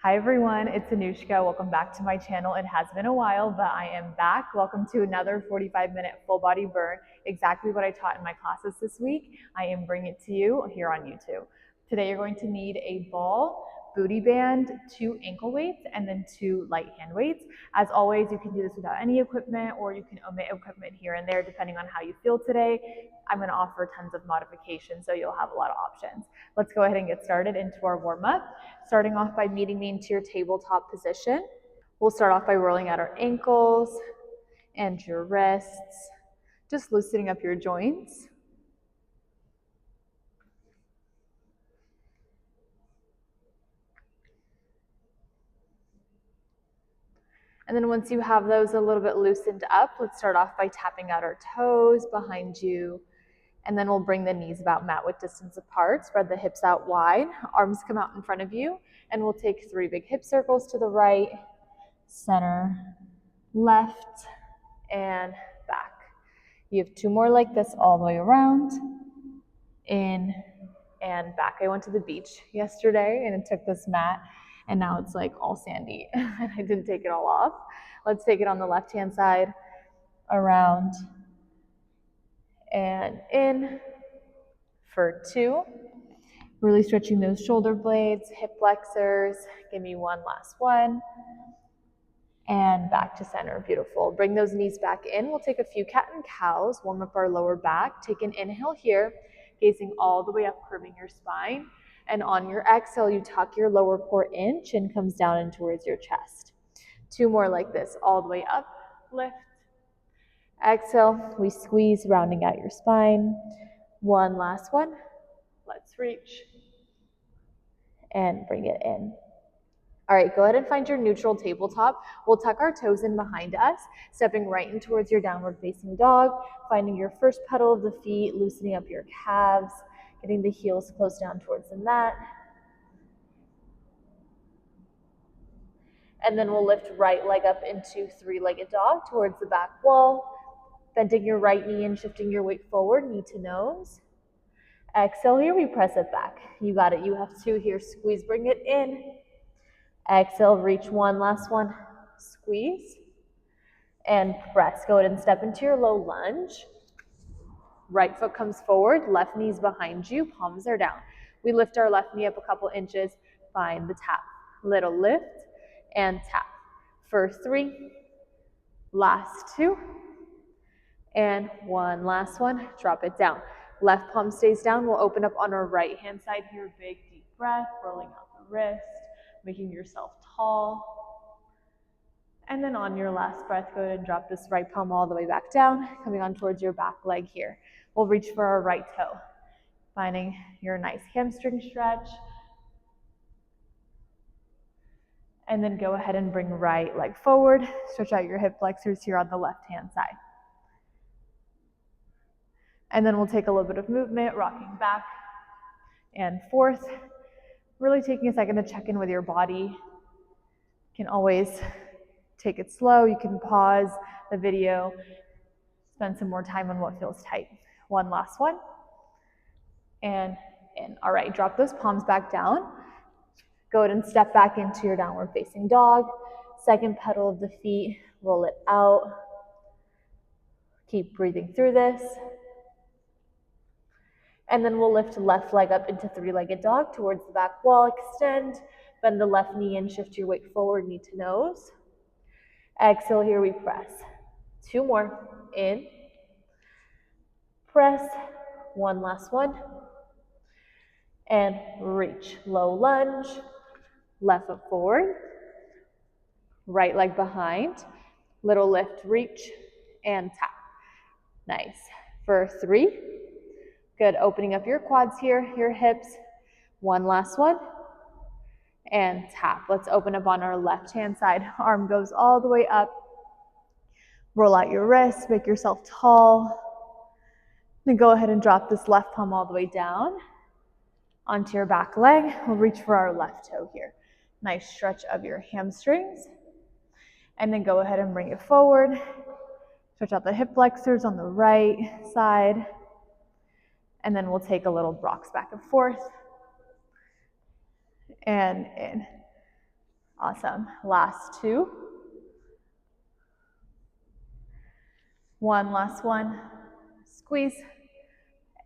Hi everyone, it's Anushka. Welcome back to my channel. It has been a while, but I am back. Welcome to another 45-minute full body burn. Exactly what I taught in my classes this week. I am bringing it to you here on YouTube. Today you're going to need a ball, booty band, 2 ankle weights, and then 2 light hand weights. As always, you can do this without any equipment, or you can omit equipment here and there depending on how you feel today. I'm going to offer tons of modifications, so you'll have a lot of options. Let's go ahead and get started into our warm-up. Starting off by meeting me into your tabletop position. We'll start off by rolling out our ankles and your wrists, just loosening up your joints. And then once you have those a little bit loosened up, let's start off by tapping out our toes behind you. And then we'll bring the knees about mat width distance apart, spread the hips out wide, arms come out in front of you, and we'll take 3 big hip circles to the right, center, left, and back. You have 2 more like this all the way around, in and back. I went to the beach yesterday and it took this mat and now it's like all sandy and I didn't take it all off. Let's take it on the left hand side, around and in for 2. Really stretching those shoulder blades, hip flexors. Give me one last one. And back to center. Beautiful. Bring those knees back in. We'll take a few cat and cows, warm up our lower back. Take an inhale here, gazing all the way up, curving your spine. And on your exhale, you tuck your lower core in, chin comes down and towards your chest. 2 more like this, all the way up, lift. Exhale, we squeeze, rounding out your spine. One last one. Let's reach and bring it in. All right, go ahead and find your neutral tabletop. We'll tuck our toes in behind us, stepping right in towards your downward facing dog, finding your first pedal of the feet, loosening up your calves, getting the heels close down towards the mat. And then we'll lift right leg up into 3-legged dog towards the back wall, bending your right knee and shifting your weight forward, knee to nose. Exhale here, we press it back. You got it, you have 2 here, squeeze, bring it in. Exhale, reach, one last one, squeeze, and press. Go ahead and step into your low lunge. Right foot comes forward, left knee's behind you, palms are down. We lift our left knee up a couple inches, find the tap. Little lift and tap. For 3, last 2, and one last one, drop it down. Left palm stays down, we'll open up on our right hand side here, big deep breath, rolling out the wrist, making yourself tall. And then on your last breath, go ahead and drop this right palm all the way back down, coming on towards your back leg here. We'll reach for our right toe, finding your nice hamstring stretch. And then go ahead and bring right leg forward, stretch out your hip flexors here on the left hand side. And then we'll take a little bit of movement, rocking back and forth. Really taking a second to check in with your body. You can always take it slow. You can pause the video, spend some more time on what feels tight. One last one. And in. All right, drop those palms back down. Go ahead and step back into your downward facing dog. Second pedal of the feet, roll it out. Keep breathing through this. And then we'll lift left leg up into 3-legged dog towards the back wall, extend, bend the left knee and shift your weight forward, knee to nose. Exhale, here we press. 2 more, in, press, one last one, and reach. Low lunge, left foot forward, right leg behind, little lift, reach, and tap. Nice. For 3, good, opening up your quads here, your hips. One last one, and tap. Let's open up on our left hand side. Arm goes all the way up. Roll out your wrists, make yourself tall. Then go ahead and drop this left palm all the way down onto your back leg. We'll reach for our left toe here. Nice stretch of your hamstrings. And then go ahead and bring it forward. Stretch out the hip flexors on the right side. And then we'll take a little rocks back and forth. And in. Awesome. Last two. One, last one. Squeeze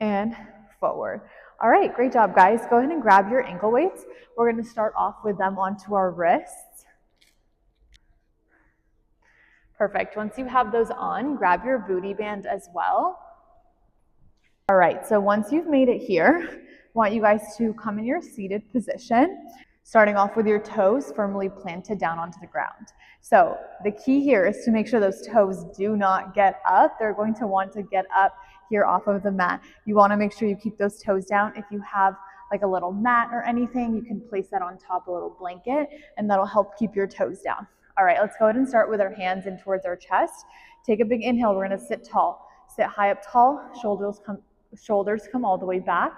and forward. All right, great job, guys. Go ahead and grab your ankle weights. We're going to start off with them onto our wrists. Perfect. Once you have those on, grab your booty band as well. All right, so once you've made it here, I want you guys to come in your seated position, starting off with your toes firmly planted down onto the ground. So the key here is to make sure those toes do not get up. They're going to want to get up here off of the mat. You want to make sure you keep those toes down. If you have like a little mat or anything, you can place that on top of a little blanket, and that'll help keep your toes down. All right, let's go ahead and start with our hands in towards our chest. Take a big inhale. We're going to sit tall. Sit high up tall. Shoulders come all the way back.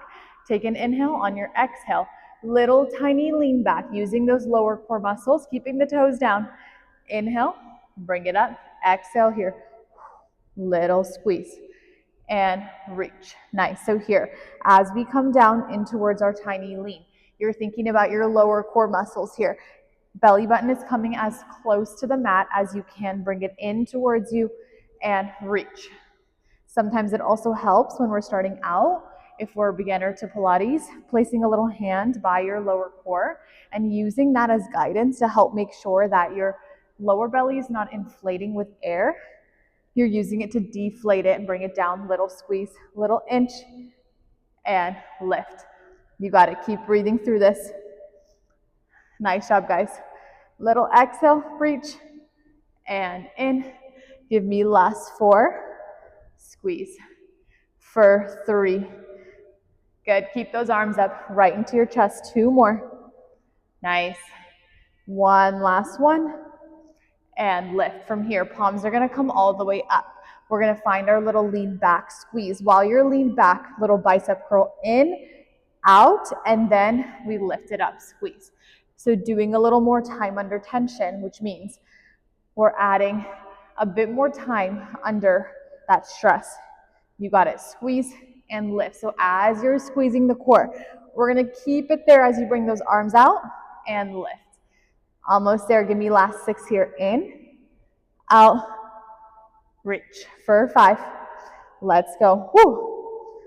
Take an inhale. On your exhale, little tiny lean back using those lower core muscles, keeping the toes down. Inhale, bring it up. Exhale here, little squeeze and reach. Nice. So here, as we come down in towards our tiny lean, you're thinking about your lower core muscles here. Belly button is coming as close to the mat as you can. Bring it in towards you and reach. Sometimes it also helps when we're starting out, if we're a beginner to Pilates, placing a little hand by your lower core and using that as guidance to help make sure that your lower belly is not inflating with air. You're using it to deflate it and bring it down. Little squeeze, little inch, and lift. You got it. Keep breathing through this. Nice job, guys. Little exhale, reach, and in. Give me last 4. Squeeze. For 3. Good. Keep those arms up right into your chest. 2 more. Nice. 1 last one. And lift from here. Palms are going to come all the way up. We're going to find our little lean back squeeze. While you're lean back, little bicep curl in, out, and then we lift it up, squeeze. So doing a little more time under tension, which means we're adding a bit more time under that stress. You got it. Squeeze and lift. So as you're squeezing the core, we're going to keep it there as you bring those arms out and lift. Almost there. Give me last 6 here. In, out, reach for 5. Let's go. Woo.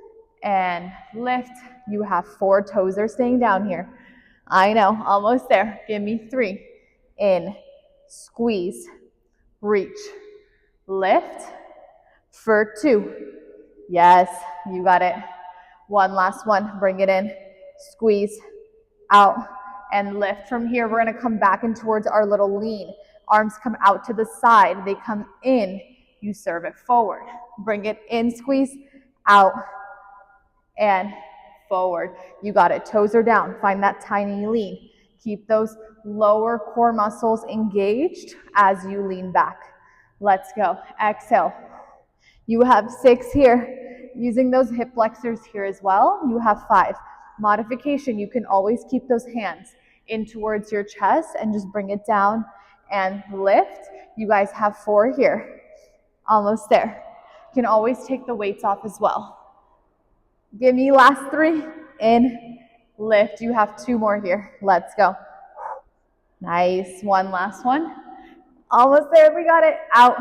And lift. You have 4 toes are staying down here. I know. Almost there. Give me 3. In, squeeze, reach, lift for 2. Yes, you got it. 1 last one. Bring it in. Squeeze, out, and lift. From here, we're going to come back in towards our little lean. Arms come out to the side. They come in. You serve it forward. Bring it in, squeeze, out, and forward. You got it. Toes are down. Find that tiny lean. Keep those lower core muscles engaged as you lean back. Let's go. Exhale. You have 6 here. Using those hip flexors here as well, you have 5. Modification, you can always keep those hands in towards your chest and just bring it down and lift. You guys have 4 here. Almost there. You can always take the weights off as well. Give me last 3. In, lift. You have 2 more here. Let's go. Nice. 1 last one. Almost there. We got it. Out,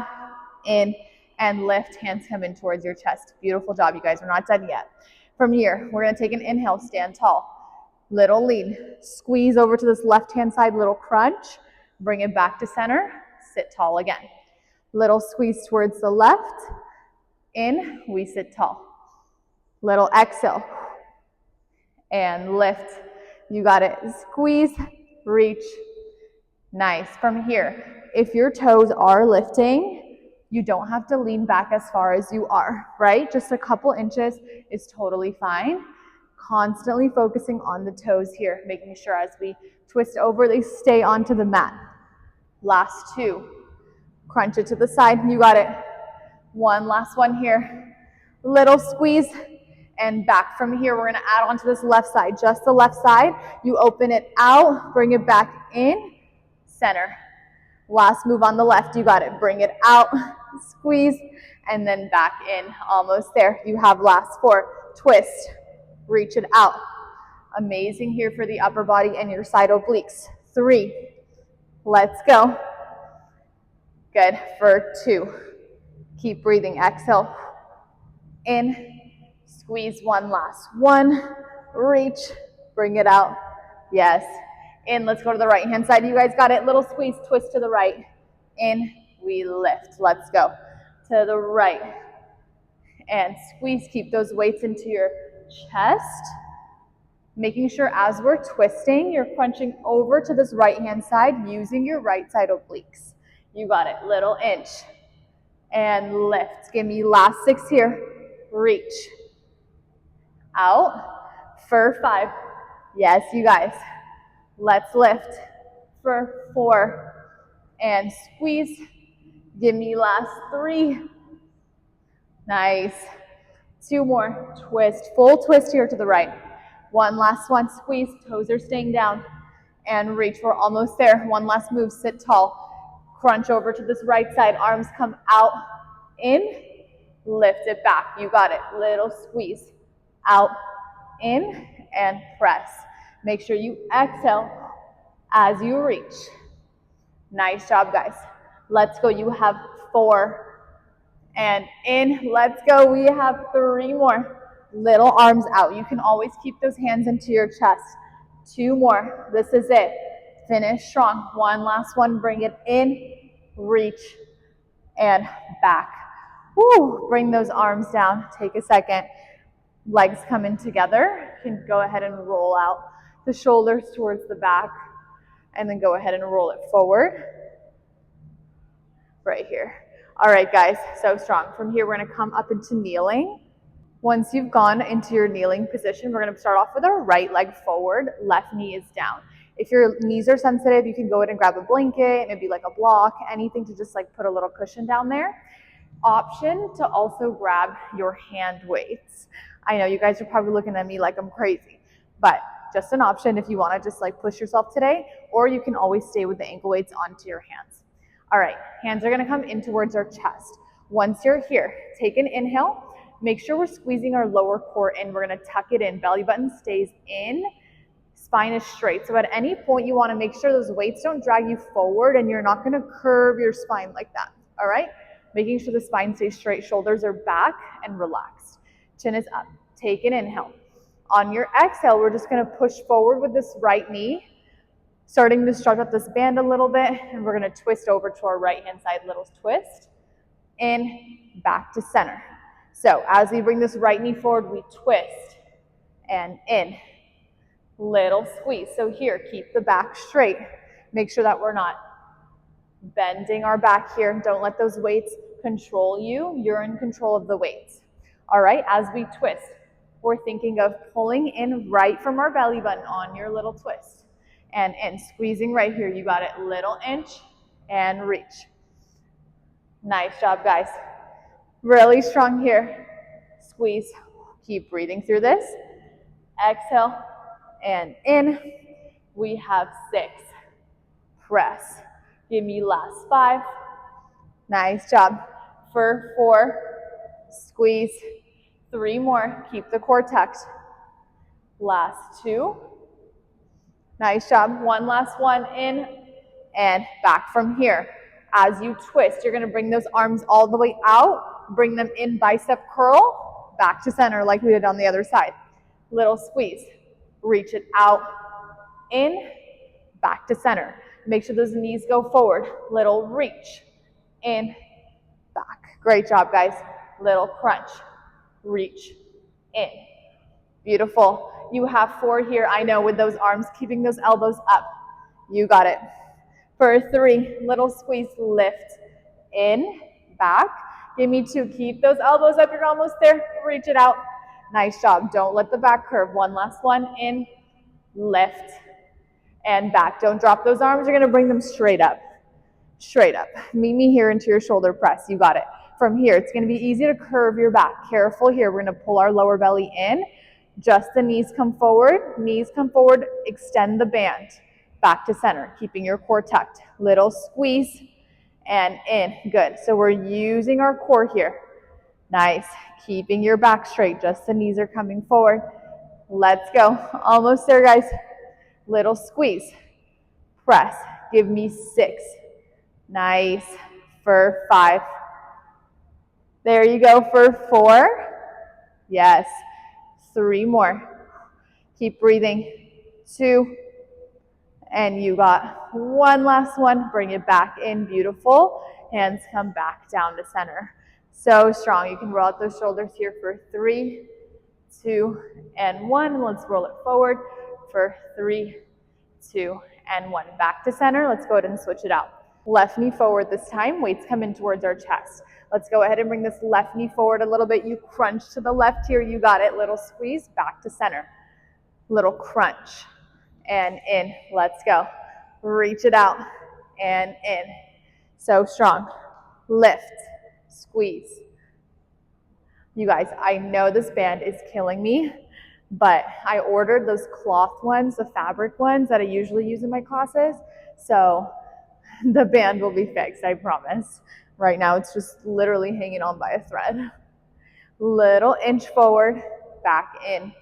in, and lift. Hands come in towards your chest. Beautiful job, you guys. We're not done yet. From here, we're going to take an inhale. Stand tall. Little lean. Squeeze over to this left-hand side. Little crunch. Bring it back to center. Sit tall again. Little squeeze towards the left. In, we sit tall. Little exhale. And lift. You got it. Squeeze, reach. Nice. From here, if your toes are lifting, you don't have to lean back as far as you are, right? Just a couple inches is totally fine. Constantly focusing on the toes here, making sure as we twist over, they stay onto the mat. Last 2. Crunch it to the side. You got it. 1 last one here. Little squeeze and back. From here, we're going to add on to this left side, just the left side. You open it out, bring it back in, center. Last move on the left. You got it. Bring it out, squeeze, and then back in. Almost there. You have last 4. Twist. Reach it out. Amazing here for the upper body and your side obliques. 3, Let's go. Good, for 2. Keep breathing, exhale. In, squeeze one last one, reach, bring it out. Yes, in, let's go to the right hand side. You guys got it, little squeeze, twist to the right. In, we lift, let's go. To the right, and squeeze, keep those weights into your chest. Making sure as we're twisting, you're crunching over to this right hand side using your right side obliques. You got it, little inch. And lift, give me last 6 here. Reach. Out for 5. Yes, you guys. Let's lift for 4. And squeeze. Give me last 3. Nice. 2 more. Twist. Full twist here to the right. One last one. Squeeze. Toes are staying down. And reach. We're almost there. One last move. Sit tall. Crunch over to this right side. Arms come out. In. Lift it back. You got it. Little squeeze. Out. In. And press. Make sure you exhale as you reach. Nice job, guys. Let's go. You have 4. And in. Let's go. We have 3 more. Little arms out. You can always keep those hands into your chest. 2 more. This is it. Finish strong. One last one. Bring it in. Reach. And back. Woo. Bring those arms down. Take a second. Legs come in together. You can go ahead and roll out the shoulders towards the back. And then go ahead and roll it forward. Right here. All right, guys, so strong. From here, we're going to come up into kneeling. Once you've gone into your kneeling position, we're going to start off with our right leg forward, left knee is down. If your knees are sensitive, you can go ahead and grab a blanket, maybe like a block, anything to just like put a little cushion down there. Option to also grab your hand weights. I know you guys are probably looking at me like I'm crazy, but just an option if you want to just like push yourself today, or you can always stay with the ankle weights onto your hands. All right, hands are going to come in towards our chest. Once you're here, take an inhale. Make sure we're squeezing our lower core in. We're going to tuck it in. Belly button stays in. Spine is straight. So at any point, you want to make sure those weights don't drag you forward and you're not going to curve your spine like that. All right? Making sure the spine stays straight. Shoulders are back and relaxed. Chin is up. Take an inhale. On your exhale, we're just going to push forward with this right knee. Starting to stretch up this band a little bit, and we're going to twist over to our right-hand side, little twist, in, back to center. So as we bring this right knee forward, we twist, and in, little squeeze. So here, keep the back straight. Make sure that we're not bending our back here. Don't let those weights control you. You're in control of the weights. All right, as we twist, we're thinking of pulling in right from our belly button on your little twist. And squeezing right here. You got it. Little inch and reach. Nice job, guys. Really strong here. Squeeze. Keep breathing through this. Exhale and in. We have 6. Press. Give me last 5. Nice job. For 4. Squeeze. 3 more. Keep the core tucked. Last 2. Nice job. One last one, in and back from here. As you twist, you're going to bring those arms all the way out, bring them in, bicep curl, back to center like we did on the other side. Little squeeze. Reach it out, in, back to center. Make sure those knees go forward. Little reach, in, back. Great job, guys. Little crunch, reach, in. Beautiful. You have 4 here, I know, with those arms, keeping those elbows up. You got it. For 3, little squeeze, lift, in, back. Give me 2. Keep those elbows up. You're almost there. Reach it out. Nice job. Don't let the back curve. One last one. In, lift, and back. Don't drop those arms. You're going to bring them straight up. Straight up. Meet me here into your shoulder press. You got it. From here, it's going to be easy to curve your back. Careful here. We're going to pull our lower belly in. Just the knees come forward, extend the band, back to center, keeping your core tucked. Little squeeze and in, good. So we're using our core here. Nice, keeping your back straight, just the knees are coming forward. Let's go, almost there, guys. Little squeeze, press, Give me 6. Nice. For 5. There you go for 4. Yes. 3 more. Keep breathing. 2. And you got 1 last one. Bring it back in. Beautiful. Hands come back down to center. So strong. You can roll out those shoulders here for 3, 2, and 1. Let's roll it forward for 3, 2, and 1. Back to center. Let's go ahead and switch it out. Left knee forward this time. Weights come in towards our chest. Let's go ahead and bring this left knee forward a little bit. You crunch to the left here. You got it. Little squeeze. Back to center. Little crunch. And in. Let's go. Reach it out. And in. So strong. Lift. Squeeze. You guys, I know this band is killing me, but I ordered those cloth ones, the fabric ones that I usually use in my classes. So the band will be fixed, I promise. Right now, it's just literally hanging on by a thread. Little inch forward, back in.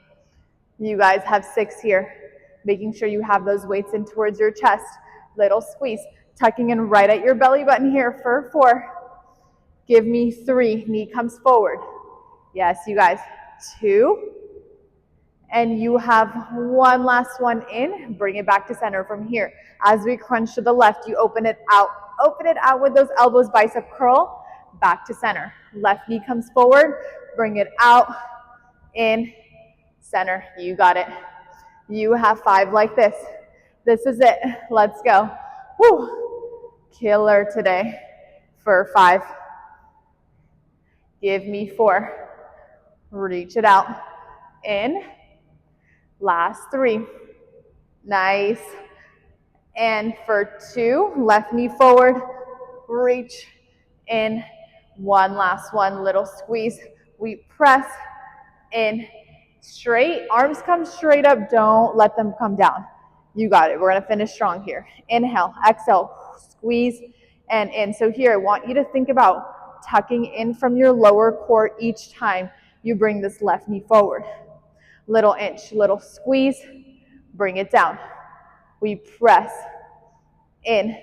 You guys have 6 here. Making sure you have those weights in towards your chest. Little squeeze. Tucking in right at your belly button here for 4. Give me 3. Knee comes forward. Yes, you guys. 2. And you have 1 last one in. Bring it back to center from here. As we crunch to the left, you open it out. Open it out with those elbows, bicep curl. Back to center. Left knee comes forward. Bring it out. In. Center. You got it. You have 5 like this. This is it. Let's go. Woo. Killer today for 5. Give me 4. Reach it out. In. Last 3. Nice. And for 2, left knee forward. Reach. In. 1 last one. Little squeeze. We press. In. Straight. Arms come straight up. Don't let them come down. You got it. We're going to finish strong here. Inhale. Exhale. Squeeze. And in. So here, I want you to think about tucking in from your lower core each time you bring this left knee forward. Little inch. Little squeeze. Bring it down. We press. In.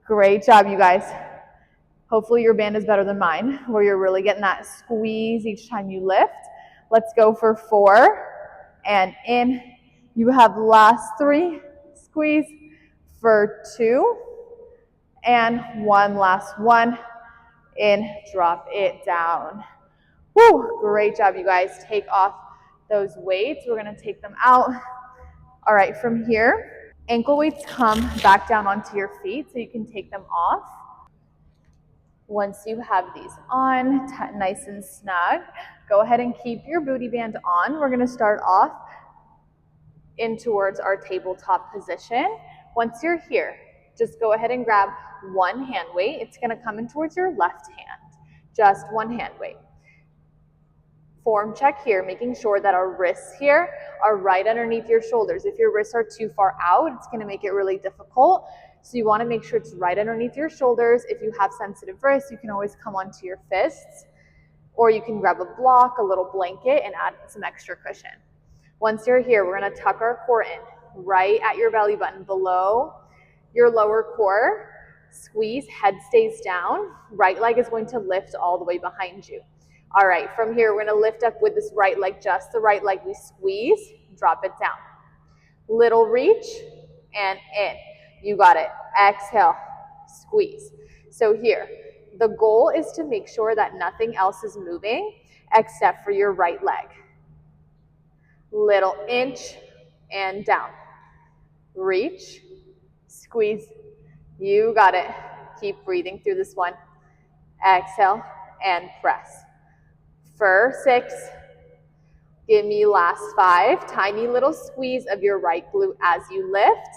Great job, you guys. Hopefully your band is better than mine, where you're really getting that squeeze each time you lift. Let's go for 4. And in. You have last 3. Squeeze. For 2. And 1 last one. In. Drop it down. Woo! Great job, you guys. Take off those weights. We're going to take them out. All right, from here, ankle weights come back down onto your feet so you can take them off. Once you have these on, nice and snug, go ahead and keep your booty band on. We're going to start off in towards our tabletop position. Once you're here, just go ahead and grab 1 hand weight. It's going to come in towards your left hand. Just 1 hand weight. Form check here, making sure that our wrists here are right underneath your shoulders. If your wrists are too far out, it's going to make it really difficult. So you want to make sure it's right underneath your shoulders. If you have sensitive wrists, you can always come onto your fists, or you can grab a block, a little blanket, and add some extra cushion. Once you're here, we're going to tuck our core in right at your belly button, below your lower core. Squeeze, head stays down. Right leg is going to lift all the way behind you. All right, from here, we're going to lift up with this right leg, just the right leg. We squeeze, drop it down. Little reach, and in. You got it. Exhale, squeeze. So here, the goal is to make sure that nothing else is moving except for your right leg. Little inch, and down. Reach, squeeze. You got it. Keep breathing through this one. Exhale, and press. For 6, give me last 5. Tiny little squeeze of your right glute as you lift.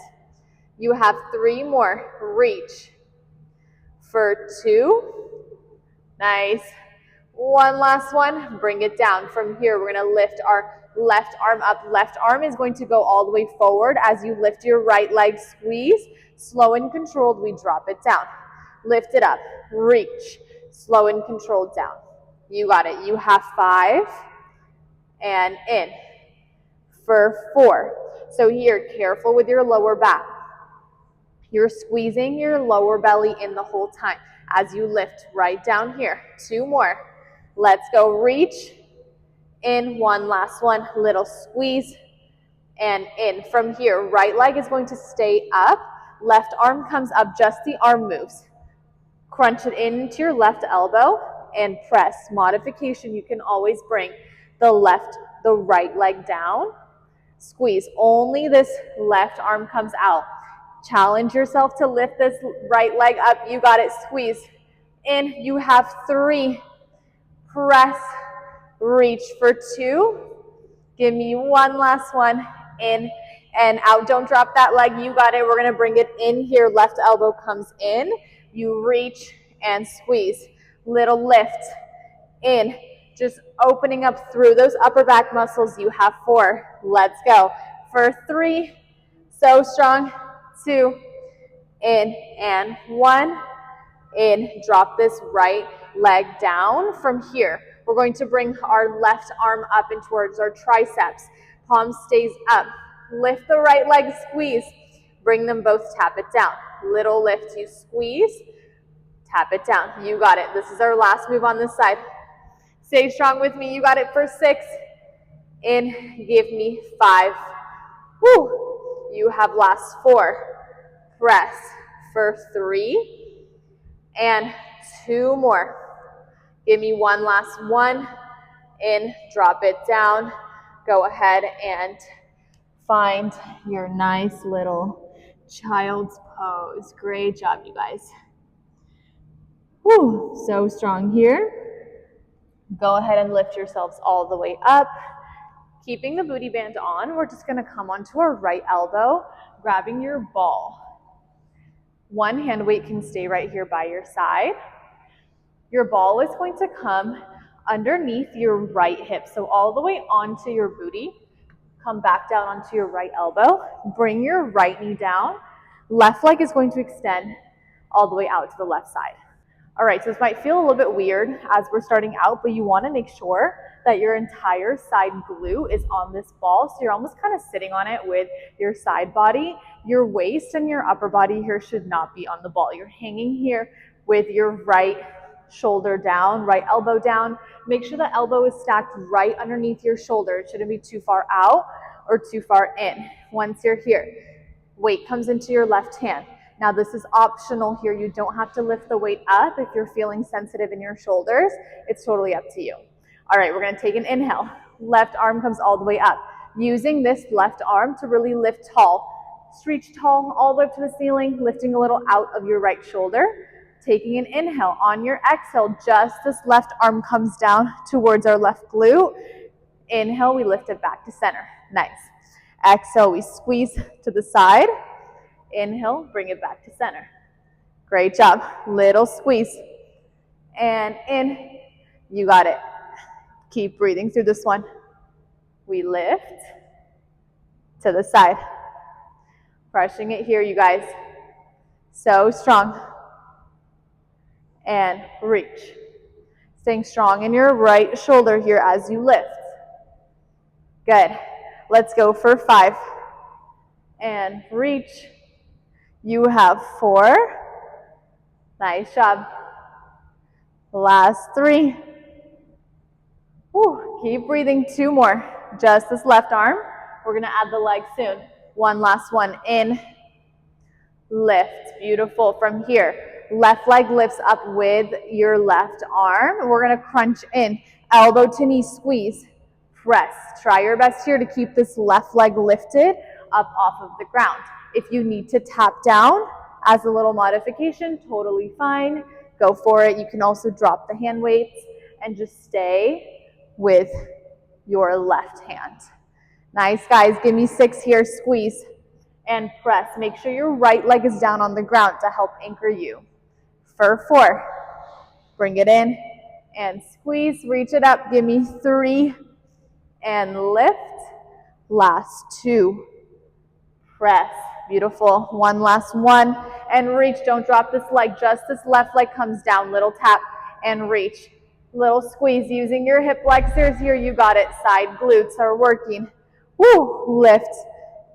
You have 3 more. Reach. For 2. Nice. 1 last one. Bring it down. From here, we're going to lift our left arm up. Left arm is going to go all the way forward. As you lift your right leg, squeeze. Slow and controlled, we drop it down. Lift it up. Reach. Slow and controlled down. You got it. You have 5. And in. For 4. So here, careful with your lower back. You're squeezing your lower belly in the whole time as you lift right down here. 2 more. Let's go. Reach in. One last one. Little squeeze and in. From here, right leg is going to stay up. Left arm comes up, just the arm moves. Crunch it into your left elbow and press. Modification, you can always bring the right leg down. Squeeze. Only this left arm comes out. Challenge yourself to lift this right leg up. You got it. Squeeze. In. You have 3. Press. Reach for 2. Give me one last one. In and out. Don't drop that leg. You got it. We're going to bring it in here. Left elbow comes in. You reach and squeeze. Little lift. In. Just opening up through those upper back muscles. You have 4. Let's go. For 3. So strong. 2. In and 1. In. Drop this right leg down. From here, we're going to bring our left arm up and towards our triceps. Palm stays up. Lift the right leg, squeeze. Bring them both, tap it down. Little lift, you squeeze, tap it down. You got it. This is our last move on this side. Stay strong with me. You got it for 6. In, give me 5. Woo. You have last 4. Press for 3 and 2 more. Give me one last one. In, drop it down. Go ahead and find your nice little child's pose. Great job, you guys. Whew, so strong here. Go ahead and lift yourselves all the way up. Keeping the booty band on, we're just gonna come onto our right elbow, grabbing your ball. One hand weight can stay right here by your side. Your ball is going to come underneath your right hip, so all the way onto your booty. Come back down onto your right elbow. Bring your right knee down. Left leg is going to extend all the way out to the left side. All right, so this might feel a little bit weird as we're starting out, but you want to make sure that your entire side glute is on this ball, so you're almost kind of sitting on it with your side body. Your waist and your upper body here should not be on the ball. You're hanging here with your right shoulder down, right elbow down. Make sure the elbow is stacked right underneath your shoulder. It shouldn't be too far out or too far in. Once you're here, weight comes into your left hand. Now this is optional here. You don't have to lift the weight up if you're feeling sensitive in your shoulders. It's totally up to you. All right, we're gonna take an inhale. Left arm comes all the way up. Using this left arm to really lift tall. Reach tall all the way up to the ceiling, lifting a little out of your right shoulder. Taking an inhale. On your exhale, just this left arm comes down towards our left glute. Inhale, we lift it back to center. Nice. Exhale, we squeeze to the side. Inhale, bring it back to center. Great job. Little squeeze. And in. You got it. Keep breathing through this one. We lift to the side. Crushing it here, you guys. So strong. And reach. Staying strong in your right shoulder here as you lift. Good. Let's go for 5. And reach. You have 4. Nice job. Last 3. Whew. Keep breathing. 2 more. Just this left arm. We're going to add the leg soon. One last one. In. Lift. Beautiful. From here, left leg lifts up with your left arm. We're going to crunch in. Elbow to knee, squeeze. Press. Try your best here to keep this left leg lifted up off of the ground. If you need to tap down as a little modification, totally fine. Go for it. You can also drop the hand weights and just stay with your left hand. Nice, guys. Give me 6 here. Squeeze and press. Make sure your right leg is down on the ground to help anchor you. For 4. Bring it in and squeeze. Reach it up. Give me 3 and lift. Last 2. Press. Beautiful. One last one and reach. Don't drop this leg. Just this left leg comes down. Little tap and reach. Little squeeze using your hip flexors here. You got it. Side glutes are working. Woo. Lift.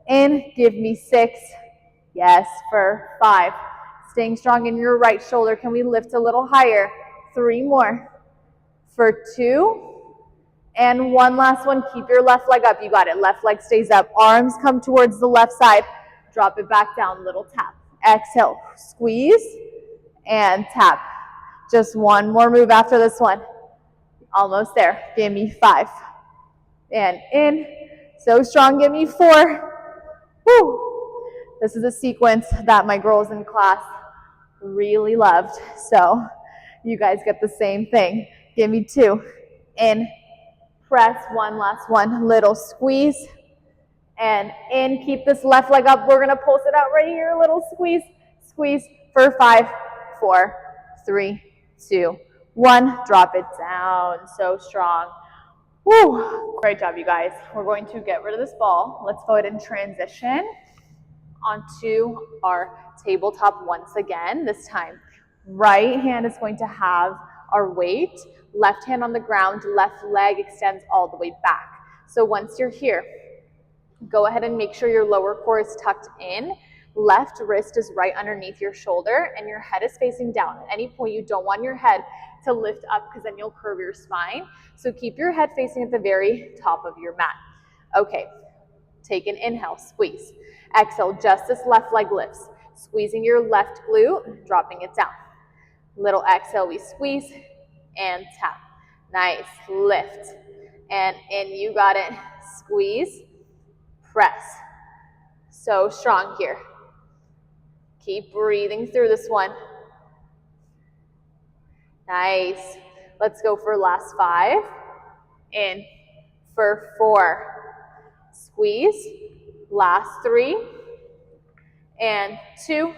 In. Give me 6. Yes, for 5. Staying strong in your right shoulder. Can we lift a little higher? 3 more. For 2. And one last one. Keep your left leg up. You got it. Left leg stays up. Arms come towards the left side. Drop it back down. Little tap. Exhale. Squeeze and tap. Just one more move after this one. Almost there. Give me 5. And in. So strong. Give me 4. Woo. This is a sequence that my girls in class really loved. So you guys get the same thing. Give me 2. In. Press. One last one. Little squeeze. And in. Keep this left leg up. We're going to pulse it out right here. Little squeeze. Squeeze for 5, 4, 3, 2, 1. Drop it down. So strong. Woo. Great job, you guys. We're going to get rid of this ball. Let's go ahead and transition onto our tabletop once again. This time, right hand is going to have our weight. Left hand on the ground. Left leg extends all the way back. So once you're here, go ahead and make sure your lower core is tucked in. Left wrist is right underneath your shoulder and your head is facing down. At any point, you don't want your head to lift up because then you'll curve your spine. So keep your head facing at the very top of your mat. Okay, take an inhale, squeeze. Exhale, just this left leg lifts. Squeezing your left glute, dropping it down. Little exhale, we squeeze and tap. Nice, lift. And in, you got it. Squeeze, press. So strong here. Keep breathing through this one. Nice. Let's go for last 5. In for 4. Squeeze. Last 3. And 2.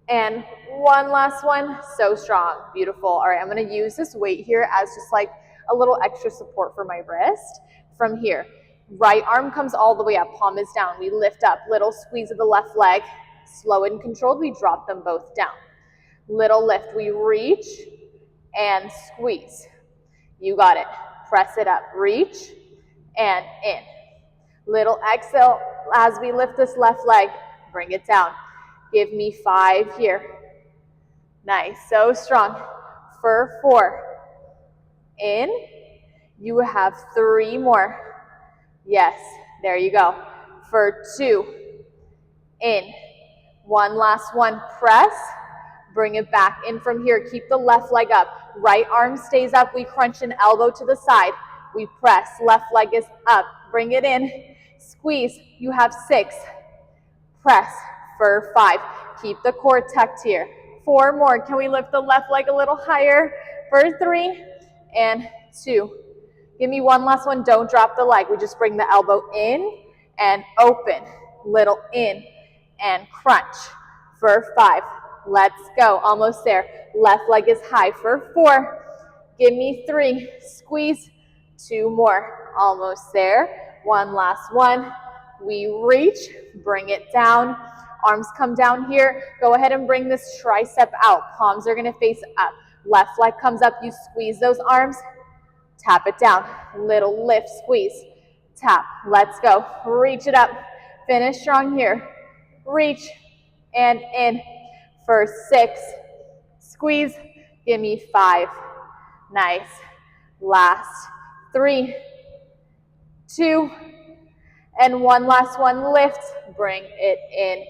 And one last one. So strong. Beautiful. All right, I'm going to use this weight here as just like a little extra support for my wrist. From here, right arm comes all the way up. Palm is down. We lift up. Little squeeze of the left leg. Slow and controlled. We drop them both down. Little lift. We reach and squeeze. You got it. Press it up. Reach and in. Little exhale as we lift this left leg. Bring it down. Give me 5 here. Nice. So strong. For 4. In. You have 3 more. Yes. There you go. For 2. In. One last one. Press. Bring it back in from here. Keep the left leg up. Right arm stays up. We crunch an elbow to the side. We press. Left leg is up. Bring it in. Squeeze. You have 6. Press for 5. Keep the core tucked here. 4 more. Can we lift the left leg a little higher? For 3 and 2. Give me one last one. Don't drop the leg. We just bring the elbow in and open. Little in and crunch for 5. Let's go. Almost there. Left leg is high for 4. Give me 3. Squeeze. 2 more. Almost there. One last one. We reach. Bring it down. Arms come down here. Go ahead and bring this tricep out. Palms are going to face up. Left leg comes up. You squeeze those arms. Tap it down. Little lift. Squeeze. Tap. Let's go. Reach it up. Finish strong here. Reach and in. For 6. Squeeze. Give me 5. Nice. Last 3, 2, and one last one. Lift. Bring it in.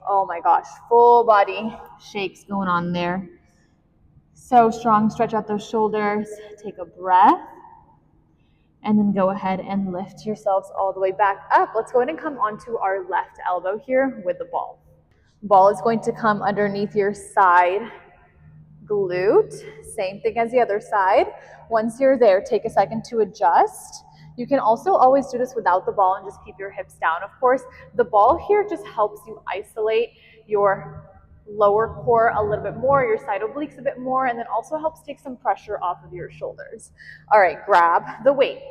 Oh my gosh. Full body shakes going on there. So strong. Stretch out those shoulders. Take a breath. And then go ahead and lift yourselves all the way back up. Let's go ahead and come onto our left elbow here with the ball. Ball is going to come underneath your side glute. Same thing as the other side. Once you're there, take a second to adjust. You can also always do this without the ball and just keep your hips down, of course. The ball here just helps you isolate your lower core a little bit more, your side obliques a bit more, and then also helps take some pressure off of your shoulders. All right, grab the weight.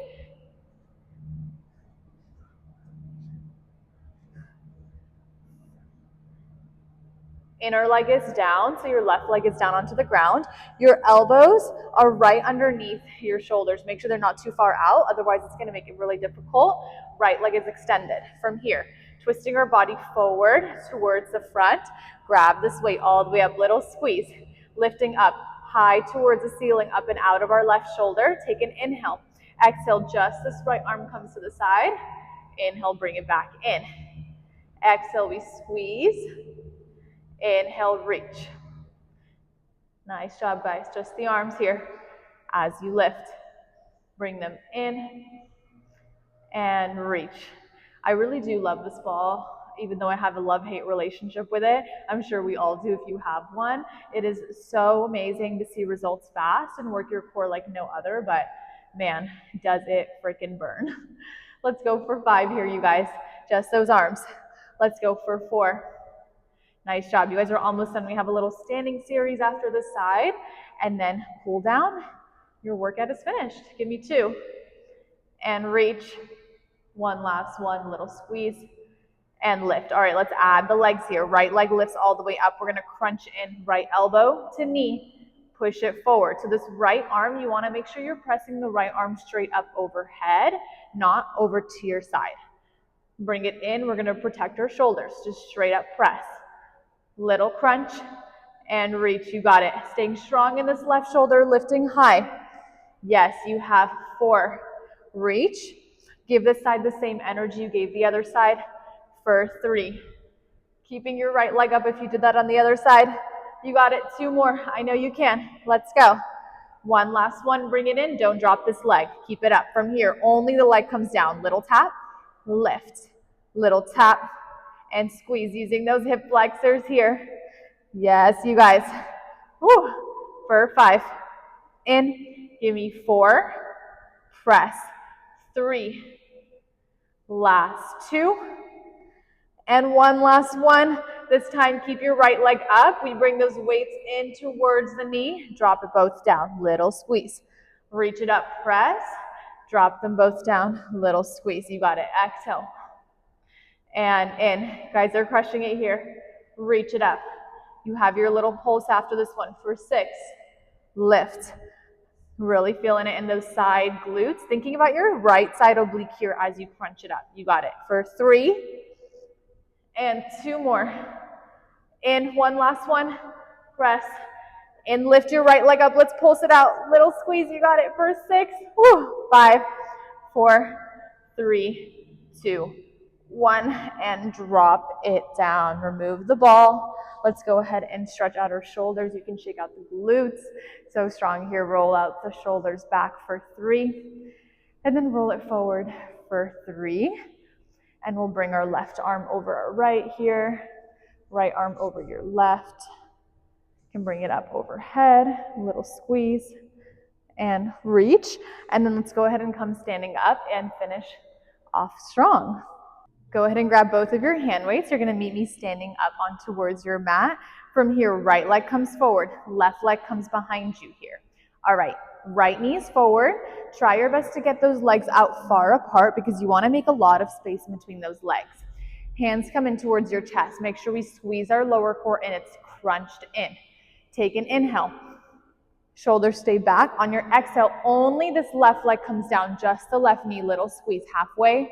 Inner leg is down, so your left leg is down onto the ground. Your elbows are right underneath your shoulders. Make sure they're not too far out, otherwise it's going to make it really difficult. Right leg is extended. From here, Twisting our body forward towards the front. Grab this weight all the way up, little squeeze. Lifting up, high towards the ceiling, up and out of our left shoulder. Take an inhale. Exhale, just this right arm comes to the side. Inhale, bring it back in. Exhale, we squeeze. Inhale, reach. Nice job, guys. Just the arms here as you lift. Bring them in and reach. I really do love this ball, even though I have a love-hate relationship with it. I'm sure we all do if you have one. It is so amazing to see results fast and work your core like no other, but man, does it freaking burn. Let's go for 5 here, you guys. Just those arms. Let's go for 4. Nice job. You guys are almost done. We have a little standing series after the side, and then cool down. Your workout is finished. Give me 2. And reach. 1 last one, little squeeze. And lift. All right, let's add the legs here. Right leg lifts all the way up. We're going to crunch in right elbow to knee. Push it forward. So this right arm, you want to make sure you're pressing the right arm straight up overhead, not over to your side. Bring it in. We're going to protect our shoulders. Just straight up press. Little crunch and reach. You got it. Staying strong in this left shoulder, lifting high. Yes, you have 4. Reach. Give this side the same energy you gave the other side for 3. Keeping your right leg up if you did that on the other side. You got it. 2 more. I know you can. Let's go. 1 last one. Bring it in. Don't drop this leg. Keep it up. From here, only the leg comes down. Little tap, lift. Little tap, and squeeze using those hip flexors here. Yes, you guys. Woo. For 5. In. Give me 4. Press. 3. Last 2. And 1 last one. This time, keep your right leg up. We bring those weights in towards the knee. Drop it both down. Little squeeze. Reach it up. Press. Drop them both down. Little squeeze. You got it. Exhale. And in. Guys, they're crushing it here. Reach it up. You have your little pulse after this one for 6. Lift. Really feeling it in those side glutes. Thinking about your right side oblique here as you crunch it up. You got it. For 3. And 2 more. In. 1 last one. Press. And lift your right leg up. Let's pulse it out. Little squeeze. You got it. For 6. Woo. 5, 4, 3, 2, 1, and drop it down. Remove the ball. Let's go ahead and stretch out our shoulders. You can shake out the glutes. So strong here. Roll out the shoulders back for 3. And then roll it forward for 3. And we'll bring our left arm over our right here. Right arm over your left. You can bring it up overhead. Little squeeze. And reach. And then let's go ahead and come standing up and finish off strong. Go ahead and grab both of your hand weights. You're going to meet me standing up on towards your mat. From here, right leg comes forward. Left leg comes behind you here. All right, right knee is forward. Try your best to get those legs out far apart because you want to make a lot of space in between those legs. Hands come in towards your chest. Make sure we squeeze our lower core and it's crunched in. Take an inhale. Shoulders stay back. On your exhale, only this left leg comes down, just the left knee. Little squeeze halfway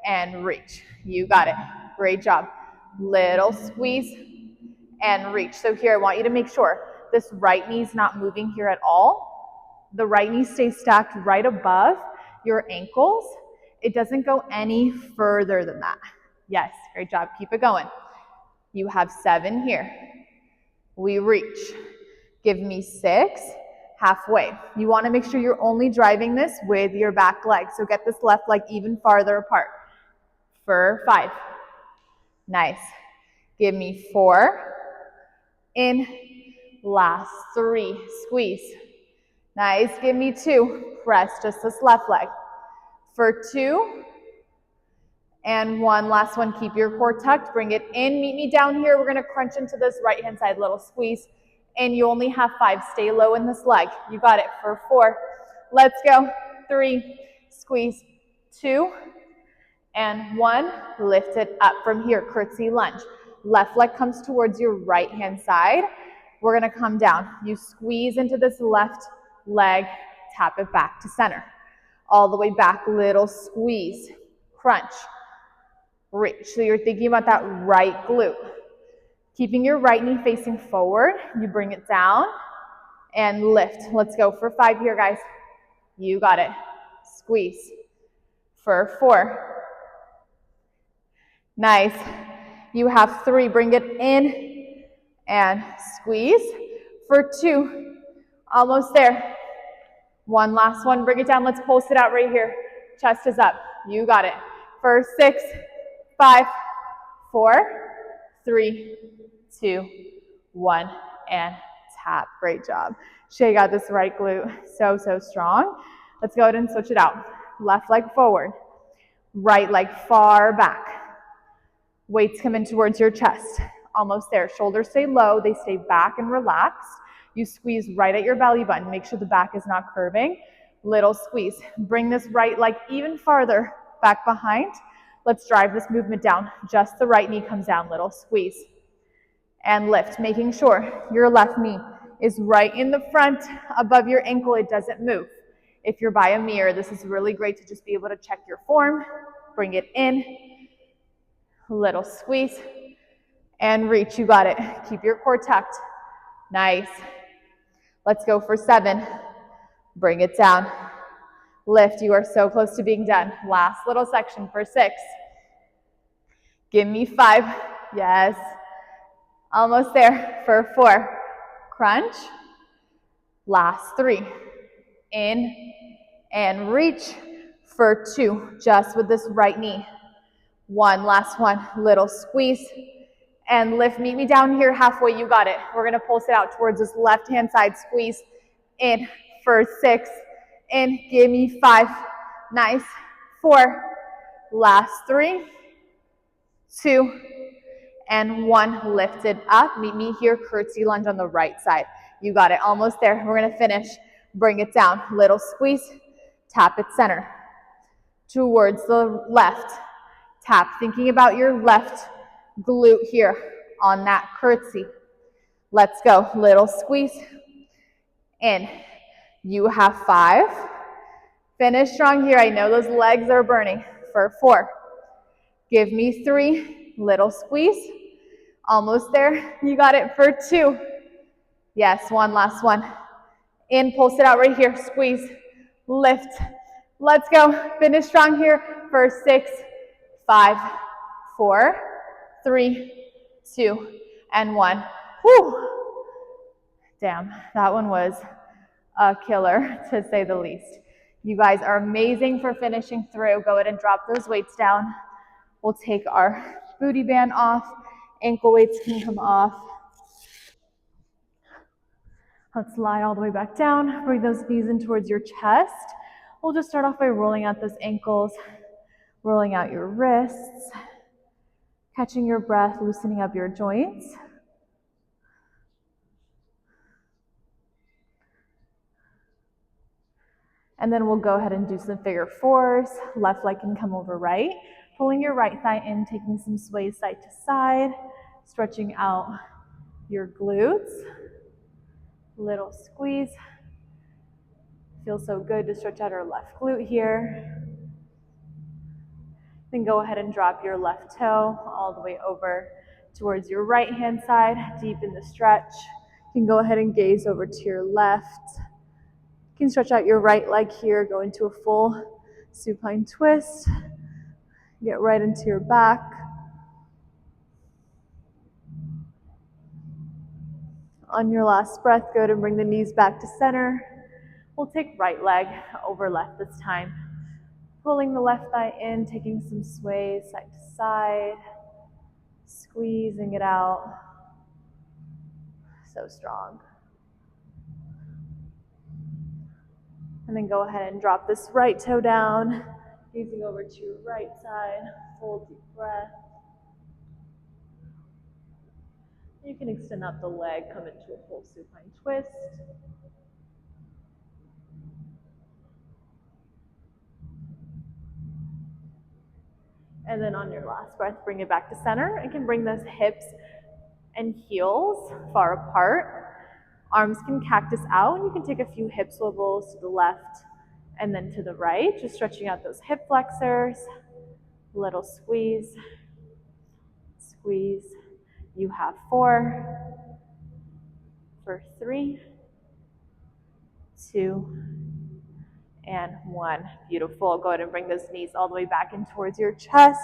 and reach. You got it. Great job. Little squeeze and reach. So here, I want you to make sure this right knee is not moving here at all. The right knee stays stacked right above your ankles. It doesn't go any further than that. Yes, great job. Keep it going. You have 7 here. We reach. Give me 6. Halfway. You want to make sure you're only driving this with your back leg. So get this left leg even farther apart. For 5. Nice. Give me 4. In. Last 3. Squeeze. Nice. Give me 2. Press just this left leg. For 2. And 1. Last one. Keep your core tucked. Bring it in. Meet me down here. We're going to crunch into this right hand side. Little squeeze. And you only have 5. Stay low in this leg. You got it. For 4. Let's go. 3. Squeeze. 2. And 1. Lift it up. From here, curtsy lunge. Left leg comes towards your right hand side. We're going to come down. You squeeze into this left leg. Tap it back to center. All the way back. Little squeeze. Crunch. reach. So you're thinking about that right glute. Keeping your right knee facing forward, you bring it down and lift. Let's go for 5 here, guys. You got it. Squeeze. For 4. Nice. You have 3. Bring it in and squeeze. For 2. Almost there. 1 last one. Bring it down. Let's pulse it out right here. Chest is up. You got it. For 6, 5, 4, 3, 2, 1, and tap. Great job. Shay got this right glute. So, so strong. Let's go ahead and switch it out. Left leg forward. Right leg far back. Weights come in towards your chest. Almost there. Shoulders stay low. They stay back and relaxed. You squeeze right at your belly button. Make sure the back is not curving. Little squeeze. Bring this right leg even farther back behind. Let's drive this movement down. Just the right knee comes down. Little squeeze. And lift, making sure your left knee is right in the front above your ankle. It doesn't move. If you're by a mirror, this is really great to just be able to check your form. Bring it in. Little squeeze. And reach. You got it. Keep your core tucked. Nice. Let's go for 7. Bring it down. Lift. You are so close to being done. Last little section for 6. Give me 5. Yes. Almost there for 4. Crunch. Last 3. In and reach for 2. Just with this right knee. 1. Last one. Little squeeze. And lift. Meet me down here halfway. You got it. We're going to pulse it out towards this left-hand side. Squeeze. In for 6. In. Give me 5. Nice. 4. Last 3. 2. And 1. Lift it up. Meet me here. Curtsy lunge on the right side. You got it. Almost there. We're going to finish. Bring it down. Little squeeze. Tap it center. Towards the left. Tap. Thinking about your left glute here on that curtsy. Let's go. Little squeeze. In. You have 5. Finish strong here. I know those legs are burning. For 4. Give me 3. Little squeeze. Almost there. You got it for 2. Yes, 1 last one. In. Pulse it out right here. Squeeze. Lift. Let's go. Finish strong here for 6, 5, 4, 3, 2, and 1. Whew. Damn, that one was a killer, to say the least. You guys are amazing for finishing through. Go ahead and drop those weights down. We'll take our booty band off. Ankle weights can come off. Let's lie all the way back down. Bring those knees in towards your chest. We'll just start off by rolling out those ankles, rolling out your wrists, catching your breath, loosening up your joints. And then we'll go ahead and do some figure 4s. Left leg can come over right. Pulling your right thigh in, taking some sways side to side, stretching out your glutes. Little squeeze. Feels so good to stretch out our left glute here. Then go ahead and drop your left toe all the way over towards your right hand side, deep in the stretch. You can go ahead and gaze over to your left. You can stretch out your right leg here, go into a full supine twist. Get right into your back. On your last breath, go ahead and bring the knees back to center. We'll take right leg over left this time. Pulling the left thigh in, taking some sways side to side, squeezing it out. So strong. And then go ahead and drop this right toe down, gazing over to your right side. Full deep breath. You can extend out the leg, come into a full supine twist. And then on your last breath, bring it back to center and can bring those hips and heels far apart. Arms can cactus out, and you can take a few hip swivels to the left and then to the right, just stretching out those hip flexors. Little squeeze. Squeeze. You have 4, for 3, 2, and 1. Beautiful. Go ahead and bring those knees all the way back in towards your chest.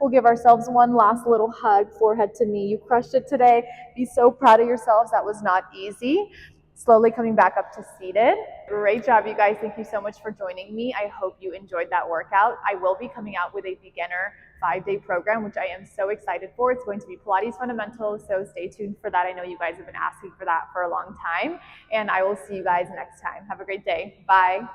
We'll give ourselves one last little hug, forehead to knee. You crushed it today. Be so proud of yourselves. That was not easy. Slowly coming back up to seated. Great job, you guys. Thank you so much for joining me. I hope you enjoyed that workout. I will be coming out with a beginner 5-day program, which I am so excited for. It's going to be Pilates fundamentals, so stay tuned for that. I know you guys have been asking for that for a long time, and I will see you guys next time. Have a great day. Bye.